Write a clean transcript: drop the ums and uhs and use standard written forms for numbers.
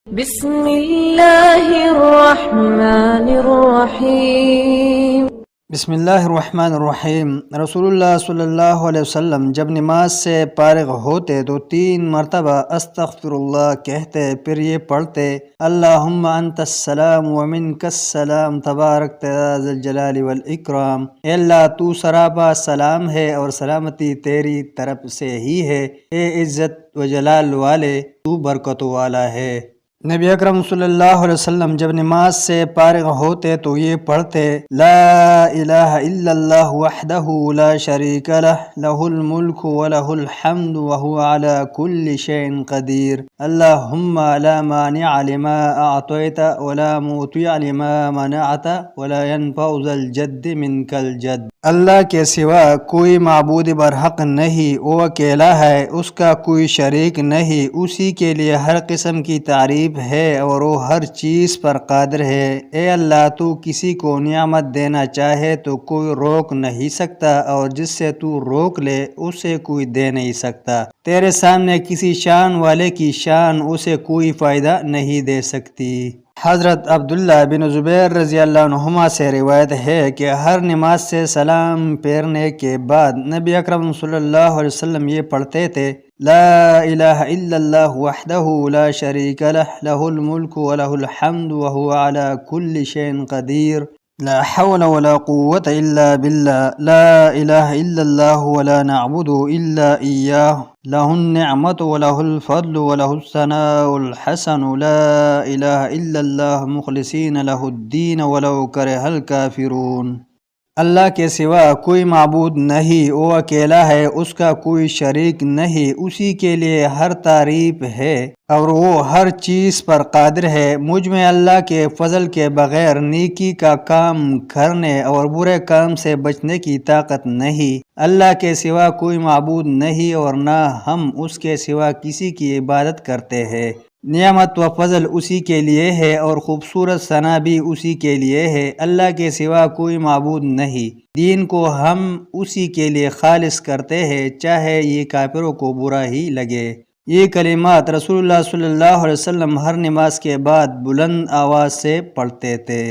بسم الله الرحمن الرحیم۔ بسم اللہ الرحمن الرحیم۔ رسول اللہ صلی اللہ علیہ وسلم جب نماز سے فارغ ہوتے تو 3 مرتبہ استغفر اللہ کہتے، پھر یہ پڑھتے اللہم انت السلام ومنک السلام تبارک یا ذا الجلال والاکرام۔ اے اللہ تو سراپا سلام ہے اور سلامتی تیری طرف سے ہی ہے، اے عزت و جلال والے تو برکت والا ہے۔ نبی اکرم صلی اللہ علیہ وسلم جب نماز سے فارغ ہوتے تو یہ پڑھتے لا الہ الا اللہ وحدہ لا شریک لہ، لہ الملک ولہ الحمد وہو علی کل شیء قدیر، اللہم لا مانع لما اعطیت ولا موطع لما منعت ولا ينفع ذا الجد منک الجد۔ اللہ کے سوا کوئی معبود برحق نہیں، وہ اکیلا ہے، اس کا کوئی شریک نہیں، اسی کے لیے ہر قسم کی تعریف ہے اور وہ ہر چیز پر قادر ہے۔ اے اللہ تو کسی کو نعمت دینا چاہے تو کوئی روک نہیں سکتا، اور جس سے تو روک لے اسے کوئی دے نہیں سکتا۔ تیرے سامنے کسی شان والے کی شان اسے کوئی فائدہ نہیں دے سکتی۔ حضرت عبداللہ بن زبیر رضی اللہ عنہما سے روایت ہے کہ ہر نماز سے سلام پھیرنے کے بعد نبی اکرم صلی اللہ علیہ وسلم یہ پڑھتے تھے لا الہ الا اللہ وحدہ لا شریک لہ، لہ الملک ولہ الحمد وہو علی کل شیء قدیر، لا حول ولا قوة الا باللہ، لا الہ الا اللہ ولا نعبد الا ایاہ، لہ النعمت ولہ الفضل ولہ الثناء الحسن، لا الہ الا اللہ مخلصین لہ الدین ولو کرہ الکافرون۔ اللہ کے سوا کوئی معبود نہیں، وہ اکیلا ہے، اس کا کوئی شریک نہیں، اسی کے لیے ہر تعریف ہے اور وہ ہر چیز پر قادر ہے۔ مجھ میں اللہ کے فضل کے بغیر نیکی کا کام کرنے اور برے کام سے بچنے کی طاقت نہیں۔ اللہ کے سوا کوئی معبود نہیں اور نہ ہم اس کے سوا کسی کی عبادت کرتے ہیں۔ نعمت و فضل اسی کے لیے ہے اور خوبصورت ثنا بھی اسی کے لیے ہے۔ اللہ کے سوا کوئی معبود نہیں۔ دین کو ہم اسی کے لیے خالص کرتے ہیں، چاہے یہ کافروں کو برا ہی لگے۔ یہ کلمات رسول اللہ صلی اللہ علیہ وسلم ہر نماز کے بعد بلند آواز سے پڑھتے تھے۔